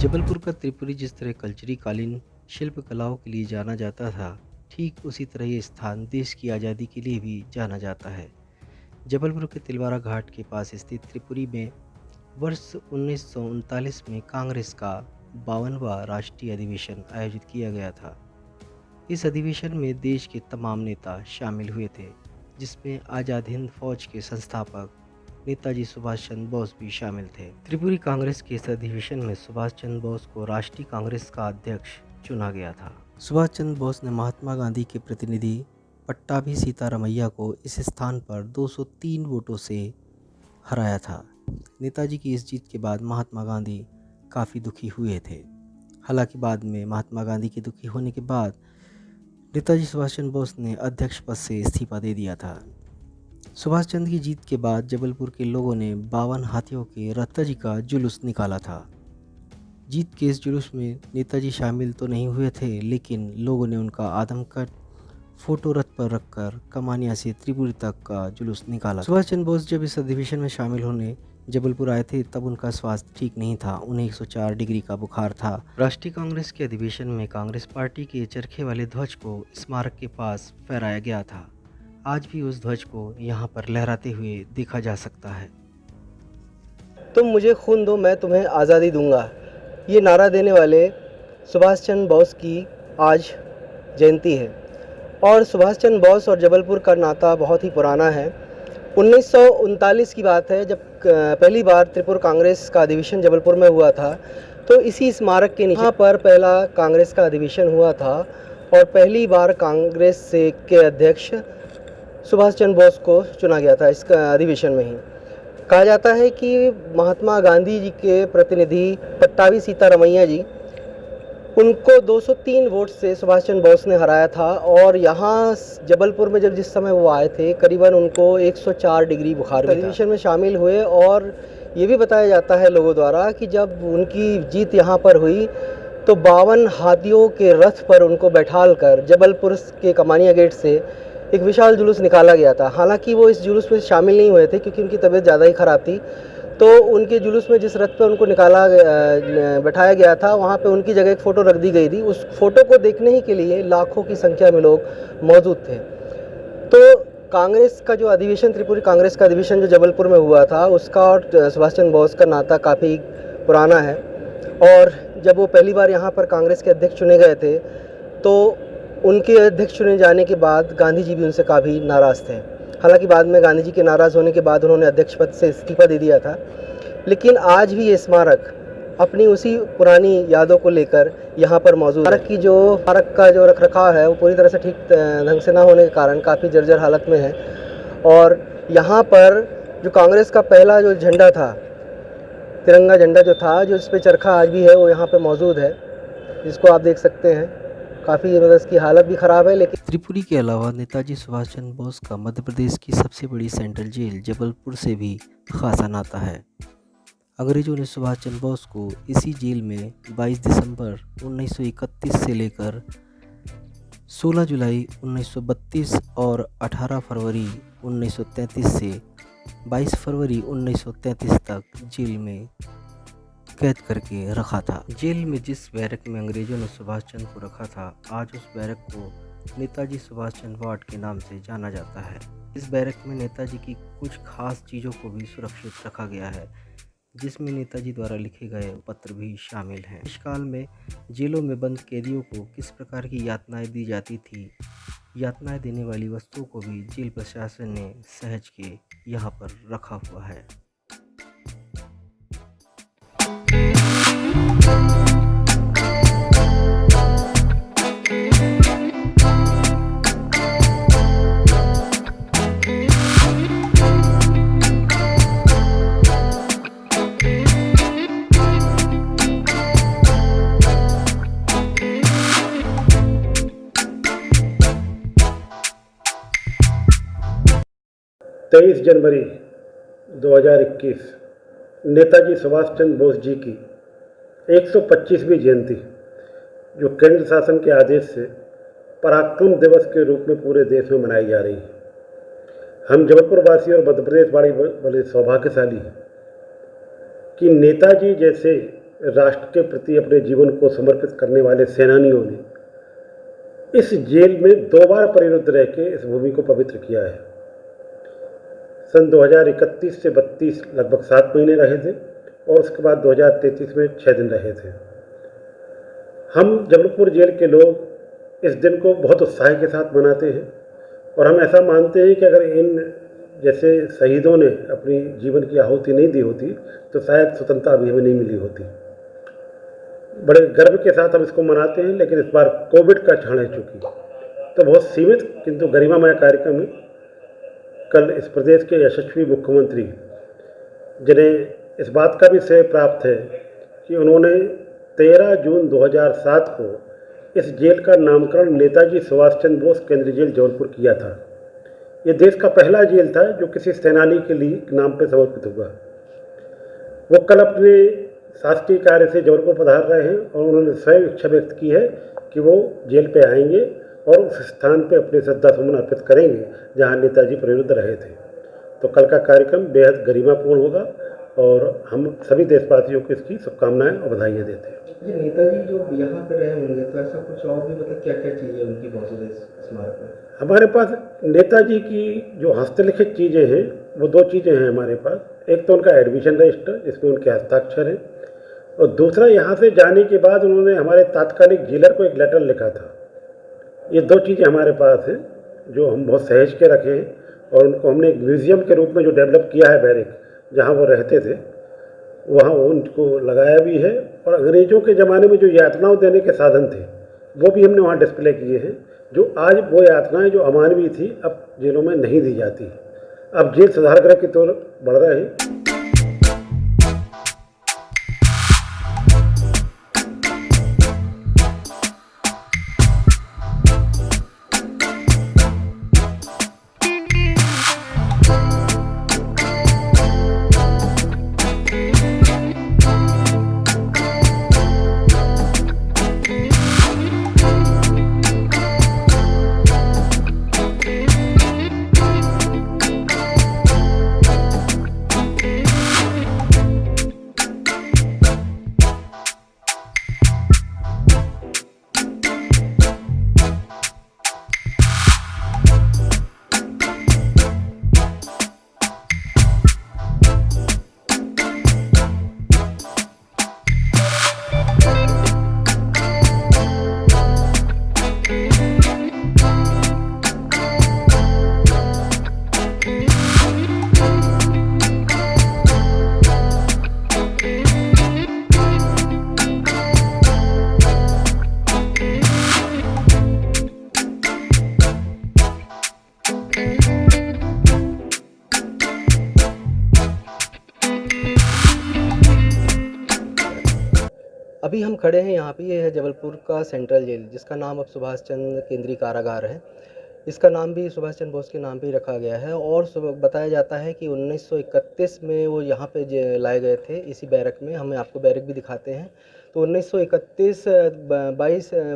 जबलपुर का त्रिपुरी जिस तरह कल्चरी कालीन शिल्प कलाओं के लिए जाना जाता था, ठीक उसी तरह ये स्थान देश की आज़ादी के लिए भी जाना जाता है। जबलपुर के तिलवारा घाट के पास स्थित त्रिपुरी में वर्ष 1939 में कांग्रेस का 52वां राष्ट्रीय अधिवेशन आयोजित किया गया था। इस अधिवेशन में देश के तमाम नेता शामिल हुए थे, जिसमें आज़ाद हिंद फौज के संस्थापक नेताजी सुभाष चंद्र बोस भी शामिल थे। त्रिपुरी कांग्रेस के इस अधिवेशन में सुभाष चंद्र बोस को राष्ट्रीय कांग्रेस का अध्यक्ष चुना गया था। सुभाष चंद्र बोस ने महात्मा गांधी के प्रतिनिधि पट्टाभी सीतारमैया को इस स्थान पर 203 वोटों से हराया था। नेताजी की इस जीत के बाद महात्मा गांधी काफ़ी दुखी हुए थे। हालांकि बाद में महात्मा गांधी के दुखी होने के बाद नेताजी सुभाष चंद्र बोस ने अध्यक्ष पद से इस्तीफा दे दिया था। सुभाष चंद्र की जीत के बाद जबलपुर के लोगों ने 52 हाथियों के नेताजी का जुलूस निकाला था। जीत के इस जुलूस में नेताजी शामिल तो नहीं हुए थे, लेकिन लोगों ने उनका आदमकद फोटो रथ पर रखकर कमानिया से त्रिपुरी तक का जुलूस निकाला। सुभाष चंद्र बोस जब इस अधिवेशन में शामिल होने जबलपुर आए थे, तब उनका स्वास्थ्य ठीक नहीं था। उन्हें 104 डिग्री का बुखार था। राष्ट्रीय कांग्रेस के अधिवेशन में कांग्रेस पार्टी के चरखे वाले ध्वज को स्मारक के पास फहराया गया था। आज भी उस ध्वज को यहाँ पर लहराते हुए देखा जा सकता है। तुम मुझे खून दो, मैं तुम्हें आज़ादी दूंगा। ये नारा देने वाले सुभाष चंद्र बोस की आज जयंती है और सुभाष चंद्र बोस और जबलपुर का नाता बहुत ही पुराना है। 1939 की बात है, जब पहली बार त्रिपुरा कांग्रेस का अधिवेशन जबलपुर में हुआ था, तो इसी स्मारक के नीचे यहाँ पर पहला कांग्रेस का अधिवेशन हुआ था और पहली बार कांग्रेस से के अध्यक्ष सुभाष चंद्र बोस को चुना गया था। इस अधिवेशन में ही कहा जाता है कि महात्मा गांधी जी के प्रतिनिधि पट्टाभी सीतारमैया जी, उनको 203 वोट से सुभाष चंद्र बोस ने हराया था और यहाँ जबलपुर में जब जिस समय वो आए थे, करीबन उनको 104 डिग्री बुखार में अधिवेशन में शामिल हुए। और ये भी बताया जाता है लोगों द्वारा कि जब उनकी जीत यहाँ पर हुई तो 52 हाथियों के रथ पर उनको बैठाल कर जबलपुर के कमानिया गेट से एक विशाल जुलूस निकाला गया था। हालांकि वो इस जुलूस में शामिल नहीं हुए थे क्योंकि उनकी तबीयत ज़्यादा ही ख़राब थी। तो उनके जुलूस में जिस रथ पे उनको बैठाया गया था, वहाँ पे उनकी जगह एक फ़ोटो रख दी गई थी। उस फोटो को देखने ही के लिए लाखों की संख्या में लोग मौजूद थे। तो कांग्रेस का जो अधिवेशन, त्रिपुरी कांग्रेस का अधिवेशन जो जबलपुर में हुआ था, उसका और सुभाष चंद्र बोस का नाता काफ़ी पुराना है। और जब वो पहली बार यहाँ पर कांग्रेस के अध्यक्ष चुने गए थे, तो उनके अध्यक्ष चुने जाने के बाद गांधी जी भी उनसे काफ़ी नाराज़ थे। हालांकि बाद में गांधी जी के नाराज़ होने के बाद उन्होंने अध्यक्ष पद से इस्तीफा दे दिया था, लेकिन आज भी ये स्मारक अपनी उसी पुरानी यादों को लेकर यहाँ पर मौजूद है। स्मारक का जो रखरखाव है वो पूरी तरह से ठीक ढंग से ना होने के कारण काफ़ी जर्जर हालत में है। और यहाँ पर जो कांग्रेस का पहला जो झंडा था, तिरंगा झंडा जो था, जो इस पर चरखा आज भी है, वो यहाँ पर मौजूद है, जिसको आप देख सकते हैं। काफ़ी इसकी हालत भी ख़राब है। लेकिन त्रिपुरी के अलावा नेताजी सुभाष चंद्र बोस का मध्य प्रदेश की सबसे बड़ी सेंट्रल जेल जबलपुर से भी खासा नाता है। अंग्रेजों ने सुभाष चंद्र बोस को इसी जेल में 22 दिसंबर 1931 से लेकर 16 जुलाई 1932 और 18 फरवरी 1933 से 22 फरवरी 1933 तक जेल में कैद करके रखा था। जेल में जिस बैरक में अंग्रेजों ने सुभाष चंद्र को रखा था, आज उस बैरक को नेताजी सुभाष चंद्र वार्ड के नाम से जाना जाता है। इस बैरक में नेताजी की कुछ खास चीज़ों को भी सुरक्षित रखा गया है, जिसमें नेताजी द्वारा लिखे गए पत्र भी शामिल हैं। इस काल में जेलों में बंद कैदियों को किस प्रकार की यातनाएं दी जाती थी, यातनाएं देने वाली वस्तुओं को भी जेल प्रशासन ने सहज के यहाँ पर रखा हुआ है। तेईस जनवरी 2021 नेताजी सुभाष चंद्र बोस जी की 125वीं जयंती, जो केंद्र शासन के आदेश से पराक्रम दिवस के रूप में पूरे देश में मनाई जा रही है। हम जबलपुर वासी और मध्य प्रदेश वाले बड़े सौभाग्यशाली हैं कि नेताजी जैसे राष्ट्र के प्रति अपने जीवन को समर्पित करने वाले सेनानियों ने इस जेल में 2 बार परिरुद्ध रह के इस भूमि को पवित्र किया है। सन 2031 से 32 लगभग 7 महीने रहे थे और उसके बाद 2033 में 6 दिन रहे थे। हम जबलपुर जेल के लोग इस दिन को बहुत उत्साह के साथ मनाते हैं और हम ऐसा मानते हैं कि अगर इन जैसे शहीदों ने अपनी जीवन की आहुति नहीं दी होती तो शायद स्वतंत्रता अभी हमें नहीं मिली होती। बड़े गर्व के साथ हम इसको मनाते हैं, लेकिन इस बार कोविड का क्षण है चूँकि, तो बहुत सीमित किंतु गरिमामय कार्यक्रम है। कल इस प्रदेश के यशस्वी मुख्यमंत्री, जिन्हें इस बात का भी श्रेय प्राप्त है कि उन्होंने 13 जून 2007 को इस जेल का नामकरण नेताजी सुभाष चंद्र बोस केंद्रीय जेल जबलपुर किया था। ये देश का पहला जेल था जो किसी सेनानी के लिए नाम पर समर्पित हुआ। वो कल अपने शासकीय कार्य से जबलपुर पधार रहे हैं और उन्होंने स्वयं इच्छा व्यक्त की है कि वो जेल पे आएंगे और उस स्थान पे अपने श्रद्धासुमन अर्पित करेंगे जहां नेताजी परिरुद्ध रहे थे। तो कल का कार्यक्रम बेहद गरिमापूर्ण होगा और हम सभी देशवासियों को इसकी शुभकामनाएं और बधाइयाँ देते हैं। ये नेताजी जो यहाँ पे रहे होंगे तो ऐसा कुछ और भी मतलब क्या क्या चीज़ें उनकी मौजूद है स्मारक में? हमारे पास नेताजी की जो हस्तलिखित चीज़ें हैं वो 2 चीज़ें हैं हमारे पास। एक तो उनका एडमिशन रजिस्टर जिसमें उनके हस्ताक्षर हैं और दूसरा यहाँ से जाने के बाद उन्होंने हमारे तात्कालिक जेलर को एक लेटर लिखा था। ये 2 चीज़ें हमारे पास हैं जो हम बहुत सहेज के रखे हैं और उनको हमने एक म्यूज़ियम के रूप में जो डेवलप किया है बैरक जहाँ वो रहते थे वहाँ उनको लगाया भी है। और अंग्रेज़ों के ज़माने में जो यातनाओं देने के साधन थे वो भी हमने वहाँ डिस्प्ले किए हैं, जो आज वो यातनाएं जो अमानवीय थी अब जेलों में नहीं दी जाती। अब जेल सुधारगृह की तरफ बढ़ रहे हैं। अभी हम खड़े हैं यहाँ पे, ये है जबलपुर का सेंट्रल जेल जिसका नाम अब सुभाष चंद्र केंद्रीय कारागार है। इसका नाम भी सुभाष चंद्र बोस के नाम पे ही रखा गया है और बताया जाता है कि 1931 में वो यहाँ पे लाए गए थे इसी बैरक में। हम आपको बैरक भी दिखाते हैं। तो 1931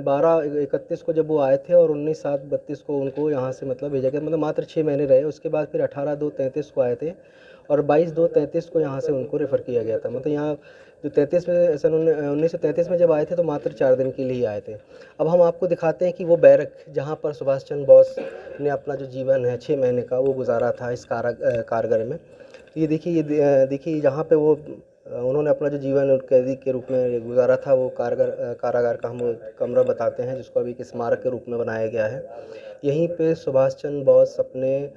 12/31 को जब वो आए थे और 19/7/32 को उनको यहाँ से मतलब भेजा गया, मतलब मात्र 6 महीने रहे। उसके बाद फिर 18/2/33 को आए थे और 22/2/33 को यहाँ से उनको रेफ़र किया गया था। मतलब यहाँ जो 33 में सन 1933 में जब आए थे तो मात्र 4 दिन के लिए ही आए थे। अब हम आपको दिखाते हैं कि वो बैरक जहाँ पर सुभाष चंद्र बोस ने अपना जो जीवन है 6 महीने का वो गुजारा था इस कारागार में। ये देखिए जहाँ पे वो उन्होंने अपना जो जीवन कैदी के रूप में गुजारा था वो कारागार का हम कमरा बताते हैं जिसको अभी एक स्मारक के रूप में बनाया गया है। यहीं पे सुभाष चंद्र बोस अपने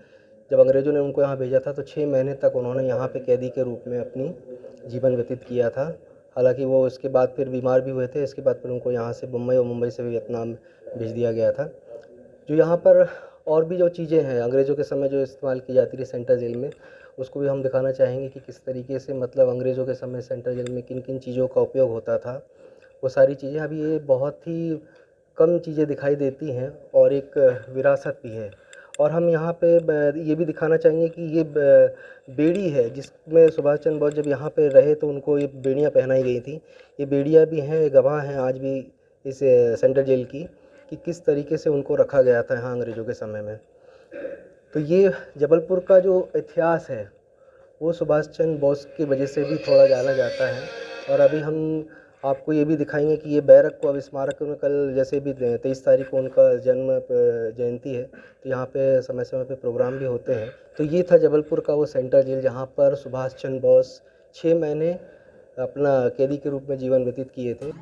जब अंग्रेज़ों ने उनको यहाँ भेजा था तो 6 महीने तक उन्होंने यहाँ पे कैदी के रूप में अपनी जीवन व्यतीत किया था। हालांकि वो इसके बाद फिर बीमार भी हुए थे। इसके बाद फिर उनको यहाँ से मुंबई और मुंबई से वियतनाम भेज दिया गया था। जो यहाँ पर और भी जो चीज़ें हैं अंग्रेज़ों के समय जो इस्तेमाल की जाती थी सेंट्रल जेल में, उसको भी हम दिखाना चाहेंगे कि किस तरीके से मतलब अंग्रेज़ों के समय सेंट्रल जेल में किन किन चीज़ों का उपयोग होता था। वो सारी चीज़ें अभी ये बहुत ही कम चीज़ें दिखाई देती हैं और एक विरासत भी है। और हम यहाँ पे ये भी दिखाना चाहेंगे कि ये बेड़ी है जिसमें सुभाष चंद्र बोस जब यहाँ पे रहे तो उनको ये बेड़ियाँ पहनाई गई थी। ये बेड़ियाँ भी हैं, गवाह हैं आज भी इस सेंट्रल जेल की कि किस तरीके से उनको रखा गया था यहाँ अंग्रेज़ों के समय में। तो ये जबलपुर का जो इतिहास है वो सुभाष चंद्र बोस की वजह से भी थोड़ा जाना जाता है और अभी हम आपको ये भी दिखाएंगे कि ये बैरक को अब स्मारक में कल जैसे भी 23 तारीख को उनका जन्म जयंती है, तो यहाँ पे समय समय पे प्रोग्राम भी होते हैं। तो ये था जबलपुर का वो सेंट्रल जेल जहाँ पर सुभाष चंद्र बोस 6 महीने अपना कैदी के रूप में जीवन व्यतीत किए थे।